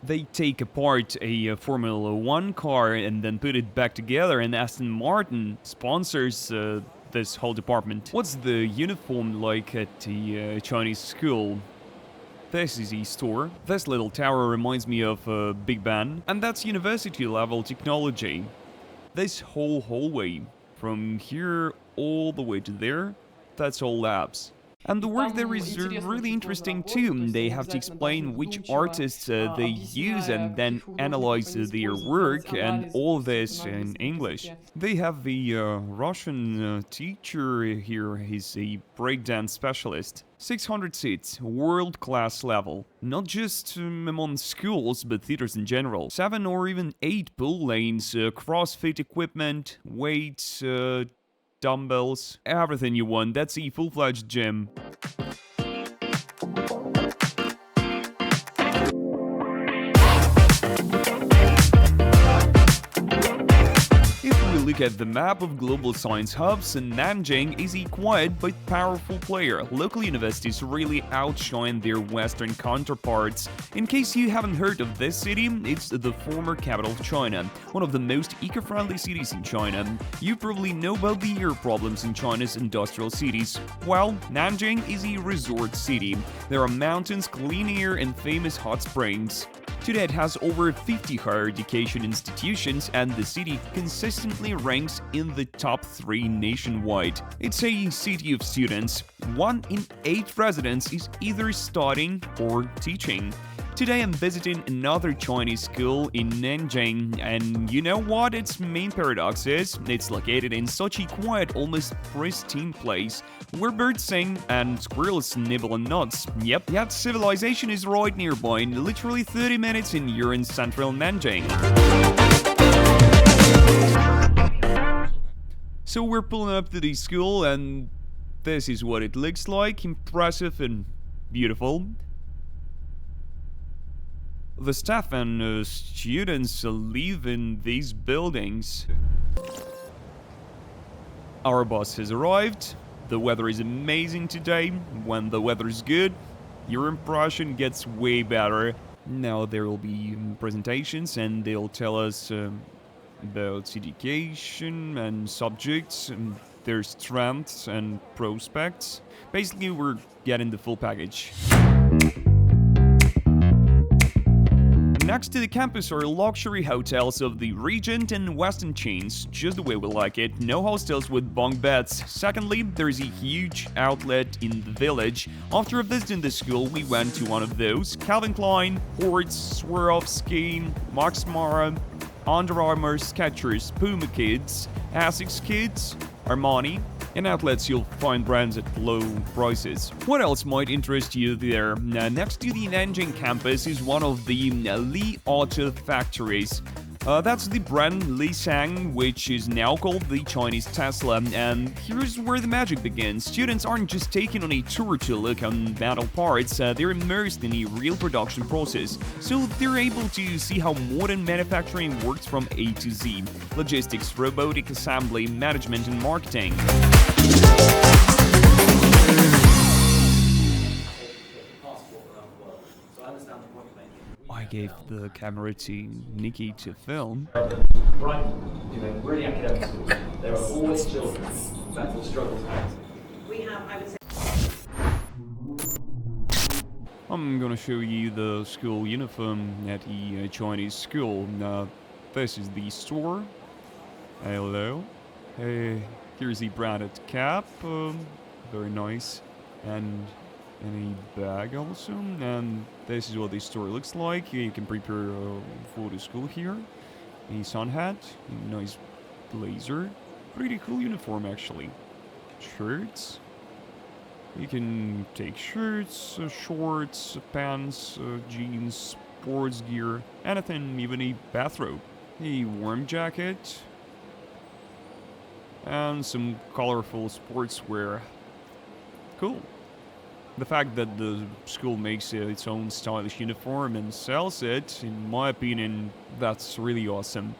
They take apart a Formula 1 car and then put it back together, and Aston Martin sponsors this whole department. What's the uniform like at the Chinese school? This is a store. This little tower reminds me of Big Ben, and that's university level technology. This whole hallway, from here all the way to there, that's all labs. And the work there is really interesting too. They have to explain which artists they use and then analyze their work, and all this in English. They have a Russian teacher here. He's a breakdance specialist. 600 seats, world-class level. Not just among schools, but theaters in general. 7 or even 8 pool lanes, CrossFit equipment, weights, dumbbells, everything you want. That's a full-fledged gym. If we look at the map of global science hubs, Nanjing is a quiet but powerful player. Local universities really outshine their Western counterparts. In case you haven't heard of this city, it's the former capital of China, one of the most eco-friendly cities in China. You probably know about the air problems in China's industrial cities. Well, Nanjing is a resort city. There are mountains, clean air, and famous hot springs. Today it has over 50 higher education institutions, and the city consistently ranks in the top 3 nationwide. It's a city of students. 1 in 8 residents is either studying or teaching. Today I'm visiting another Chinese school in Nanjing, and you know what its main paradox is? It's located in such a quiet, almost pristine place, where birds sing and squirrels nibble on nuts. Yep, yet civilization is right nearby, in literally 30 minutes and you're in central Nanjing. So we're pulling up to the school, and this is what it looks like. Impressive and beautiful. The staff and students live in these buildings. Our bus has arrived. The weather is amazing today. When the weather is good, your impression gets way better. Now there will be presentations, and they'll tell us about education and subjects, and their strengths and prospects. Basically, we're getting the full package. Next to the campus are luxury hotels of the Regent and Westin chains, just the way we like it. No hostels with bunk beds. Secondly, there's a huge outlet in the village. After visiting the school, we went to one of those. Calvin Klein, Hortz, Swarovski, Max Mara, Under Armour, Skechers, Puma Kids, Asics Kids, Armani. In outlets, you'll find brands at low prices. What else might interest you there? Next to the Nanjing campus is one of the Li Auto factories. That's the brand Li Sang, which is now called the Chinese Tesla. And here's where the magic begins. Students aren't just taken on a tour to look on metal parts, they're immersed in a real production process. So they're able to see how modern manufacturing works from A to Z. Logistics, robotic assembly, management, and marketing. I gave the camera to Nikki to film. Right, really academic schools. There are always children that will struggle to act. We have, I would say. I'm gonna show you the school uniform at the Chinese school. This is the store. Hello. Here's the branded cap. Very nice. And a bag also, and this is what the store looks like. You can prepare for the school here. A sun hat, a nice blazer, pretty cool uniform actually. Shirts, you can take shirts, shorts, pants, jeans, sports gear, anything, even a bathrobe. A warm jacket, and some colorful sportswear. Cool. The fact that the school makes its own stylish uniform and sells it, in my opinion, that's really awesome.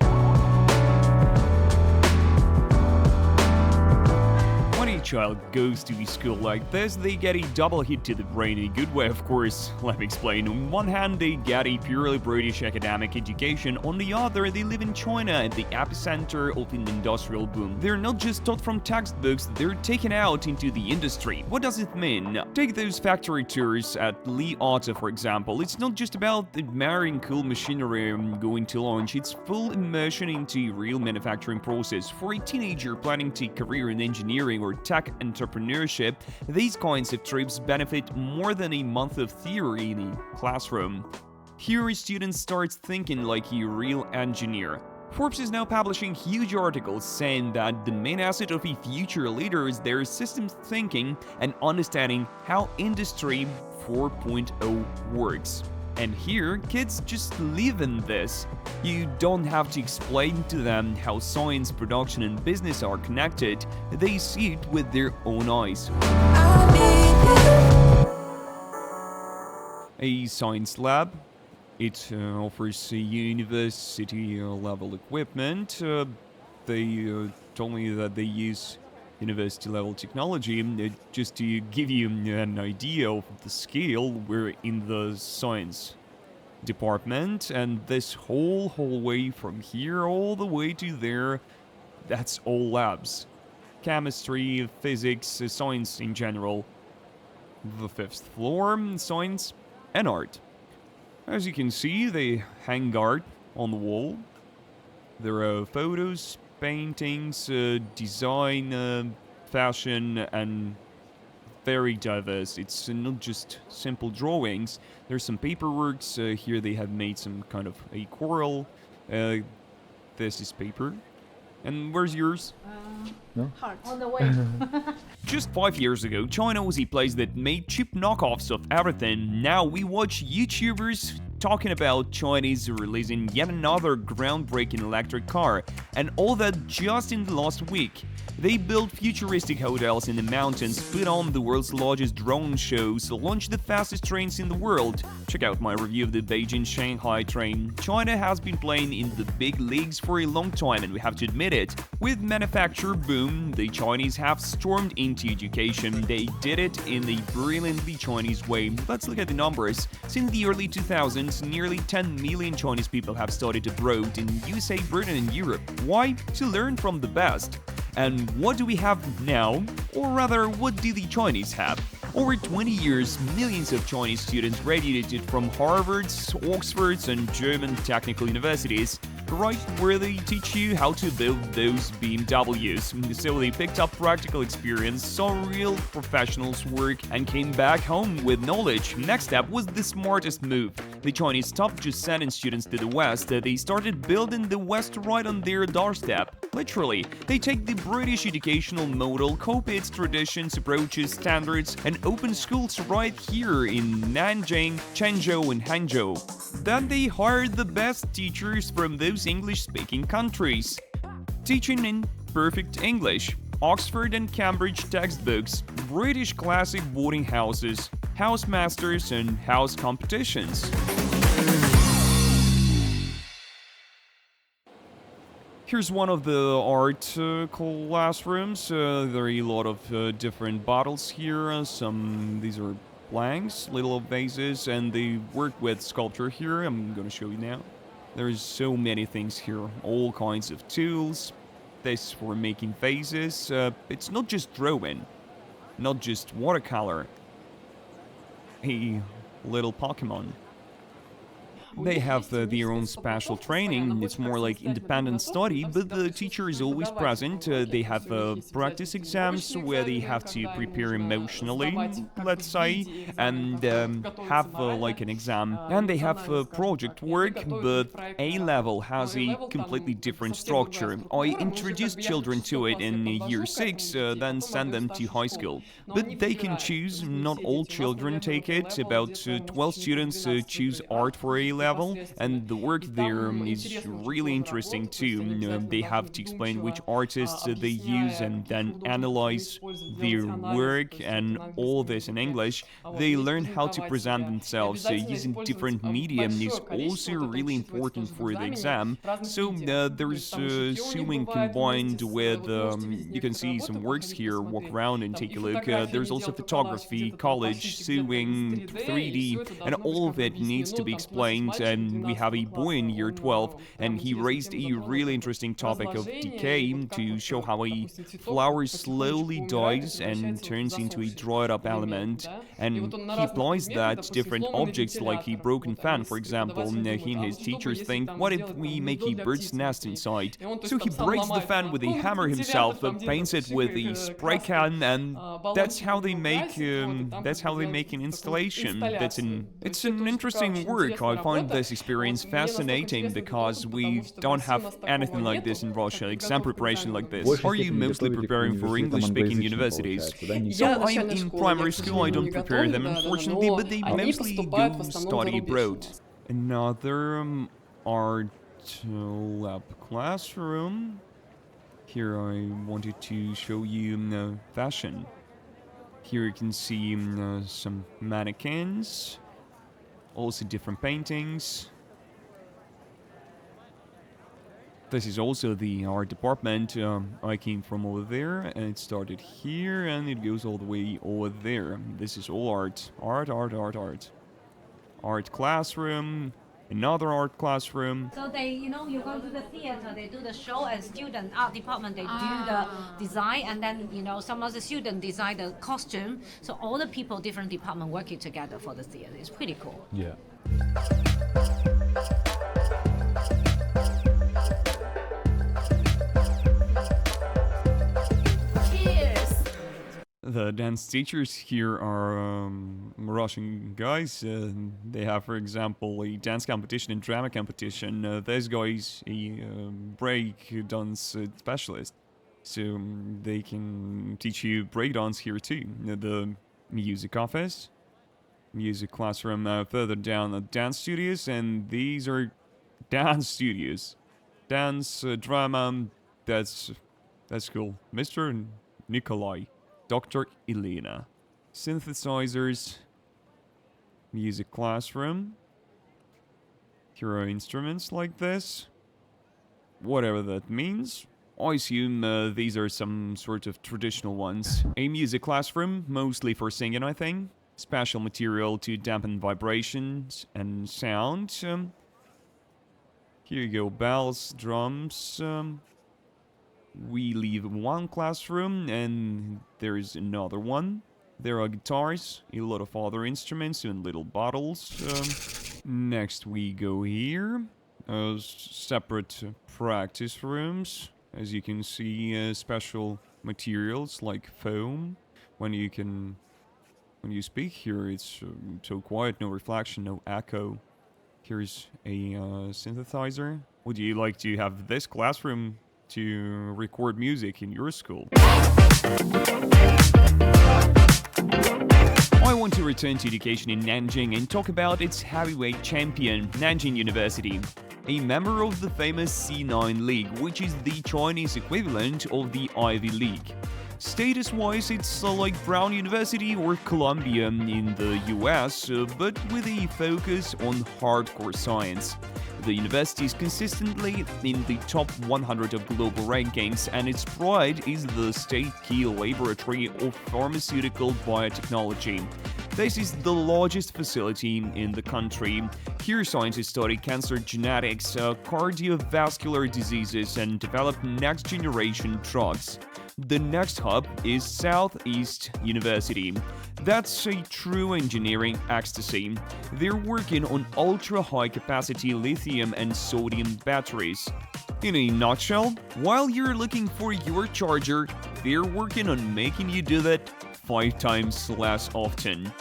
When a child goes to school like this, they get a double hit to the brain in a good way, of course. Let me explain. On one hand, they get a purely British academic education. On the other, they live in China at the epicenter of an industrial boom. They're not just taught from textbooks, they're taken out into the industry. What does it mean? Take those factory tours at Li Auto, for example. It's not just about admiring cool machinery and going to lunch, it's full immersion into real manufacturing process. For a teenager planning to career in engineering or tech entrepreneurship, these kinds of trips benefit more than a month of theory in a classroom. Here, a student starts thinking like a real engineer. Forbes is now publishing huge articles saying that the main asset of a future leader is their systems thinking and understanding how Industry 4.0 works. And here, kids just live in this. You don't have to explain to them how science, production, and business are connected. They see it with their own eyes. A science lab. It offers university-level equipment. They told me that they use university-level technology. Just to give you an idea of the scale, we're in the science department, and this whole hallway from here all the way to there, that's all labs. Chemistry, physics, science in general. The 5th floor, science and art. As you can see, they hang art on the wall. There are photos, paintings, design, fashion, and very diverse. It's not just simple drawings. There's some paperworks. Here they have made some kind of a coral. This is paper. And where's yours? No? Heart. On the way. Just 5 years ago, China was a place that made cheap knockoffs of everything. Now we watch YouTubers talking about Chinese releasing yet another groundbreaking electric car, and all that just in the last week. They built futuristic hotels in the mountains, put on the world's largest drone shows, launched the fastest trains in the world. Check out my review of the Beijing-Shanghai train. China has been playing in the big leagues for a long time, and we have to admit it. With manufacture boom, the Chinese have stormed into education. They did it in a brilliantly Chinese way. Let's look at the numbers. Since the early 2000s, nearly 10 million Chinese people have studied abroad in USA, Britain, and Europe. Why? To learn from the best. And what do we have now? Or rather, what do the Chinese have? Over 20 years, millions of Chinese students graduated from Harvard's, Oxford's, and German technical universities, right where they teach you how to build those BMWs. So they picked up practical experience, saw real professionals work, and came back home with knowledge. Next step was the smartest move. The Chinese stopped just sending students to the West, they started building the West right on their doorstep. Literally, they take the British educational model, copy its traditions, approaches, standards, and open schools right here in Nanjing, Chenzhou, and Hangzhou. Then they hired the best teachers from those English-speaking countries, teaching in perfect English. Oxford and Cambridge textbooks, British classic boarding houses, house masters, and house competitions. Here's one of the art classrooms. There are a lot of different bottles here. These are blanks, little vases, and they work with sculpture here. I'm gonna show you now. There's so many things here, all kinds of tools. This for making faces. It's not just drawing, not just watercolor. A little Pokemon. They have their own special training. It's more like independent study, but the teacher is always present. They have practice exams where they have to prepare emotionally, let's say, and have like an exam. And they have project work, but A-level has a completely different structure. I introduced children to it in year 6, then send them to high school. But they can choose, not all children take it. About 12 students choose art for A-level. level, and the work there is really interesting too. They have to explain which artists they use and then analyze their work, and all this in English. They learn how to present themselves using different medium is also really important for the exam. So there's sewing combined with, you can see some works here, walk around and take a look. There's also photography, college, sewing, 3D, and all of it needs to be explained. And we have a boy in year 12, and he raised a really interesting topic of decay to show how a flower slowly dies and turns into a dried up element. And he applies that to different objects like a broken fan, for example. He and his teachers think, what if we make a bird's nest inside? So he breaks the fan with a hammer himself, paints it with a spray can, and that's how they make an installation. It's an interesting work. I find this experience fascinating because we don't have anything like this in Russia, exam preparation like this. Are you mostly preparing for English-speaking universities? So I'm in primary school, I don't prepare them unfortunately, but they mostly go study abroad. Another art lab classroom. Here I wanted to show you fashion. Here you can see some mannequins, also different paintings. This is also the art department. I came from over there, and it started here, and it goes all the way over there. This is all art. Art. Art classroom. Another art classroom. So they, you go to the theater, they do the show, and student art department, they do the design, and then, some of the students design the costume. So all the people, different department working together for the theater. It's pretty cool. Yeah. The dance teachers here are Russian guys. They have, for example, a dance competition and drama competition. This guy is a break dance specialist, so they can teach you break dance here too. The music office, music classroom further down, the dance studios, and these are dance studios. Dance, drama, that's cool. Mr. Nikolai. Dr. Elena. Synthesizers. Music classroom. Here are instruments like this. Whatever that means. I assume these are some sort of traditional ones. A music classroom, mostly for singing, I think. Special material to dampen vibrations and sound. Here you go, bells, drums. We leave one classroom, and there's another one. There are guitars, a lot of other instruments in little bottles. Next we go here. Separate practice rooms. As you can see, special materials like foam. When you speak here, it's so quiet, no reflection, no echo. Here's a synthesizer. Would you like to have this classroom to record music in your school? I want to return to education in Nanjing and talk about its heavyweight champion, Nanjing University, a member of the famous C9 League, which is the Chinese equivalent of the Ivy League. Status-wise, it's like Brown University or Columbia in the US, but with a focus on hardcore science. The university is consistently in the top 100 of global rankings, and its pride is the State Key Laboratory of Pharmaceutical Biotechnology. This is the largest facility in the country. Here scientists study cancer genetics, cardiovascular diseases, and develop next-generation drugs. The next hub is Southeast University. That's a true engineering ecstasy. They're working on ultra-high-capacity lithium and sodium batteries. In a nutshell, while you're looking for your charger, they're working on making you do that 5 times less often.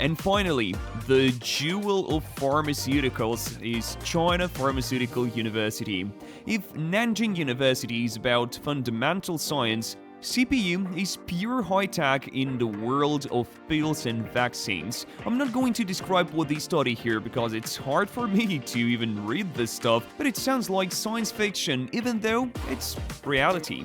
And finally, the jewel of pharmaceuticals is China Pharmaceutical University. If Nanjing University is about fundamental science, CPU is pure high-tech in the world of pills and vaccines. I'm not going to describe what they study here because it's hard for me to even read this stuff, but it sounds like science fiction even though it's reality.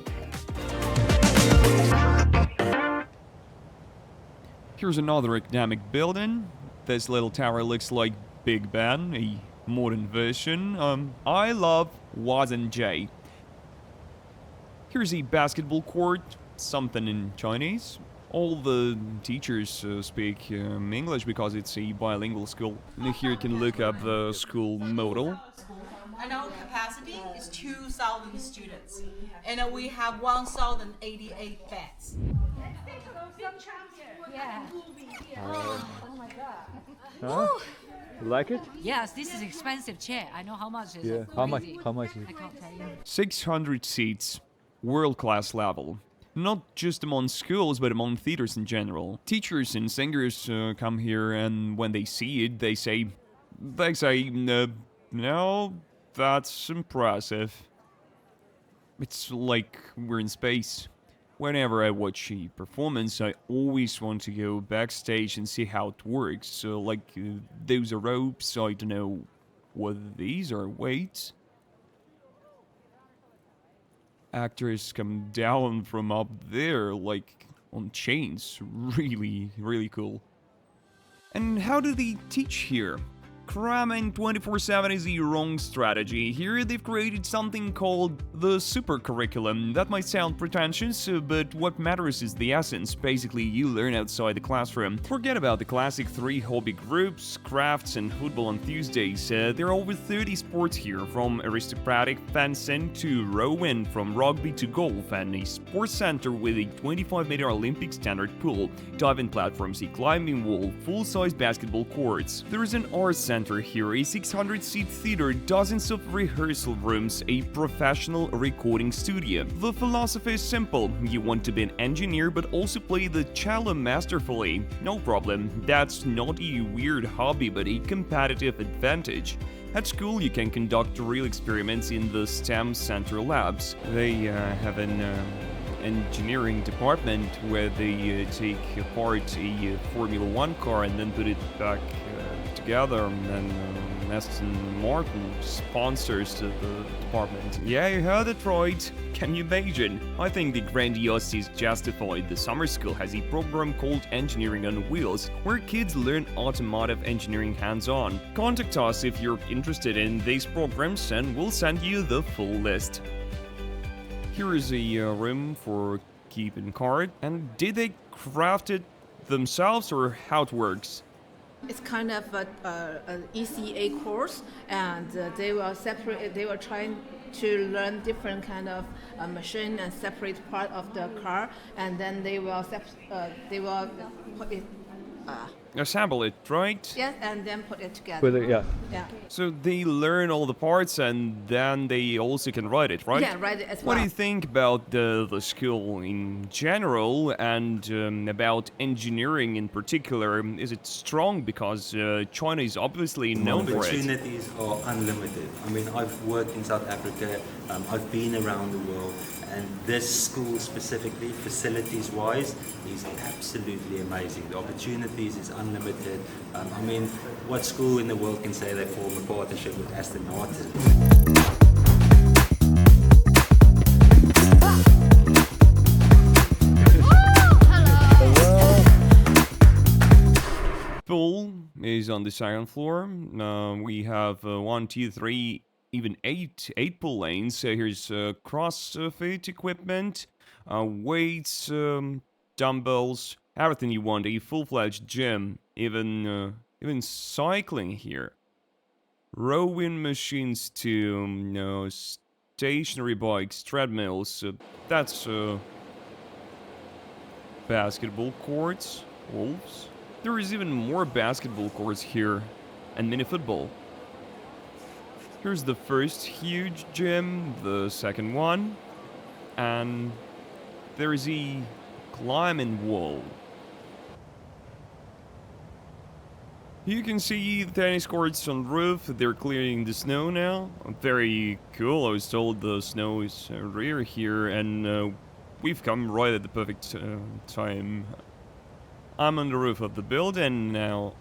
Here's another academic building. This little tower looks like Big Ben, a modern version. I love Wasn't J. Here's a basketball court, something in Chinese. All the teachers speak English because it's a bilingual school. And here you can look up the school model. And our capacity is 2,000 students. And we have 1,088 beds. Yeah. Oh my god. Huh? You like it? Yes, this is expensive chair. I know how much it is. Yeah. How much? How much? I can't tell you. 600 seats, world-class level. Not just among schools, but among theaters in general. Teachers and singers come here, and when they see it, they say, no, that's impressive. It's like we're in space. Whenever I watch a performance, I always want to go backstage and see how it works. So, those are ropes, I don't know what these are, weights. Actors come down from up there, like, on chains. Really, really cool. And how do they teach here? Cramming 24/7 is the wrong strategy. Here they've created something called the super curriculum. That might sound pretentious, but what matters is the essence. Basically, you learn outside the classroom. Forget about the classic 3 hobby groups, crafts and football on Tuesdays. There are over 30 sports here, from aristocratic fencing to rowing, from rugby to golf, and a sports center with a 25-meter Olympic standard pool, diving platforms, a climbing wall, full-size basketball courts. There is an art center here, a 600-seat theater, dozens of rehearsal rooms, a professional recording studio. The philosophy is simple. You want to be an engineer but also play the cello masterfully. No problem. That's not a weird hobby but a competitive advantage. At school, you can conduct real experiments in the STEM Center labs. They have an engineering department where they take apart a Formula 1 car and then put it back together, and Aston Martin sponsors the department. Yeah, you heard it right. Can you imagine? I think the grandiosity is justified. The summer school has a program called Engineering on Wheels, where kids learn automotive engineering hands-on. Contact us if you're interested in these programs and we'll send you the full list. Here is a room for keeping card. And did they craft it themselves or how it works? It's kind of an ECA course, and they will separate. They will try to learn different kind of machine and separate part of the car, and then they will put it. Assemble it, right? Yes, and then put it together. Whether, yeah. Yeah. So they learn all the parts and then they also can write it, right? Yeah, write it as well. What do you think about the school in general and about engineering in particular? Is it strong because China is obviously known for it? Opportunities are unlimited. I mean, I've worked in South Africa, I've been around the world, and this school specifically, facilities-wise, is absolutely amazing. The opportunities is unlimited. I mean, what school in the world can say they form a partnership with Aston Martin? Pool is on the second floor. We have 1, 2, 3, even 8 pool lanes. Here's CrossFit equipment, weights, dumbbells, everything you want. A full-fledged gym, even cycling here. Rowing machines too. Stationary bikes, treadmills. That's basketball courts, wolves. There is even more basketball courts here, and mini football. Here's the first huge gym, the second one, and there is a climbing wall. You can see the tennis courts on the roof. They're clearing the snow now. Very cool. I was told the snow is rare here, and we've come right at the perfect time. I'm on the roof of the building now.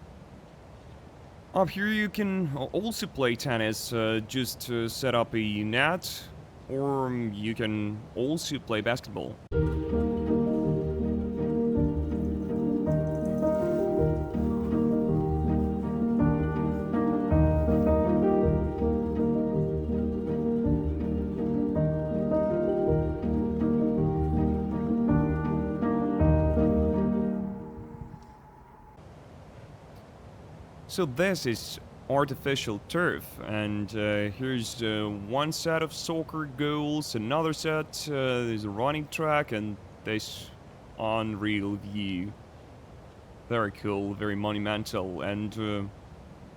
Up here you can also play tennis, just set up a net, or you can also play basketball. So this is artificial turf, and here's one set of soccer goals, another set, there's a running track, and this unreal view. Very cool, very monumental, and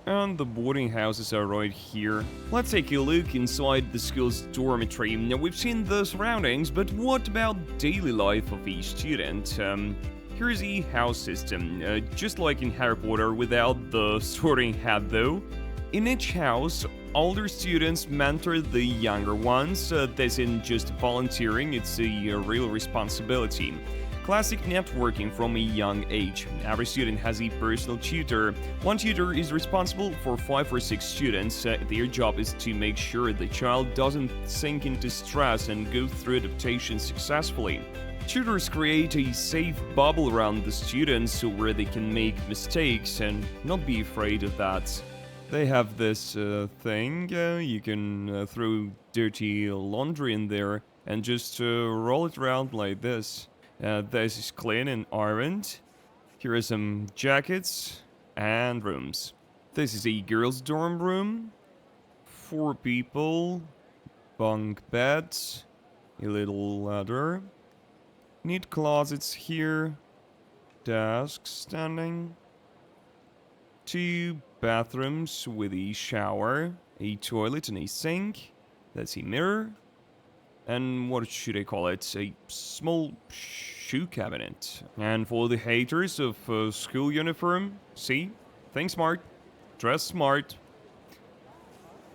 the boarding houses are right here. Let's take a look inside the school's dormitory. Now, we've seen the surroundings, but what about daily life of each student? Here's a house system, just like in Harry Potter, without the sorting hat though. In each house, older students mentor the younger ones. This isn't just volunteering, it's a real responsibility. Classic networking from a young age. Every student has a personal tutor. One tutor is responsible for 5 or 6 students. Their job is to make sure the child doesn't sink into stress and go through adaptation successfully. Tutors create a safe bubble around the students where they can make mistakes and not be afraid of that. They have this thing, you can throw dirty laundry in there and just roll it around like this. This is clean and ironed. Here are some jackets and rooms. This is a girls' dorm room. 4 people, bunk beds, a little ladder. Neat closets here, desks standing, 2 bathrooms with a shower, a toilet and a sink, that's a mirror, and what should I call it, a small shoe cabinet. And for the haters of school uniform, see, think smart, dress smart.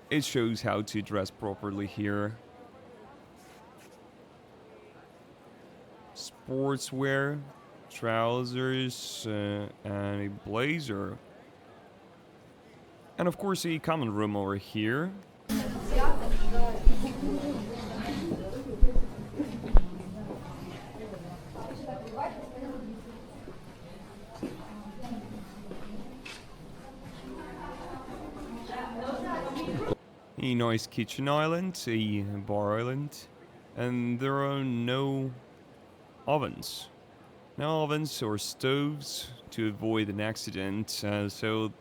It shows how to dress properly here. Sportswear, trousers, and a blazer. And of course a common room over here. A nice kitchen island, a bar island, and there are no ovens. No ovens or stoves to avoid an accident, so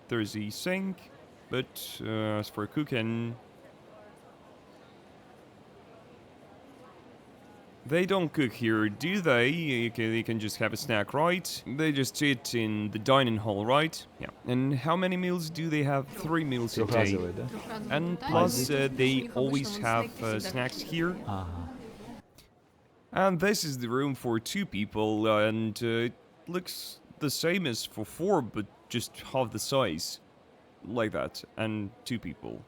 there's a sink, but as for cooking, they don't cook here, do they? You can just have a snack, right? They just eat in the dining hall, right? Yeah. And how many meals do they have? 3 meals a day. And plus, they always have snacks here. And this is the room for 2 people, and it looks the same as for 4, but just half the size. Like that, and 2 people.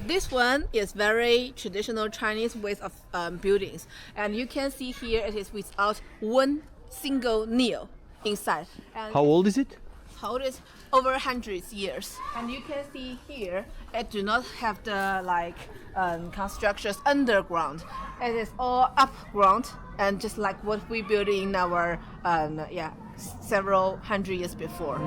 This one is very traditional Chinese ways of buildings, and you can see here it is without one single nail inside. And How old is it? how old is over 100 years. And you can see here, it do not have the constructions underground. It is all upground, and just like what we built in our several hundred years before.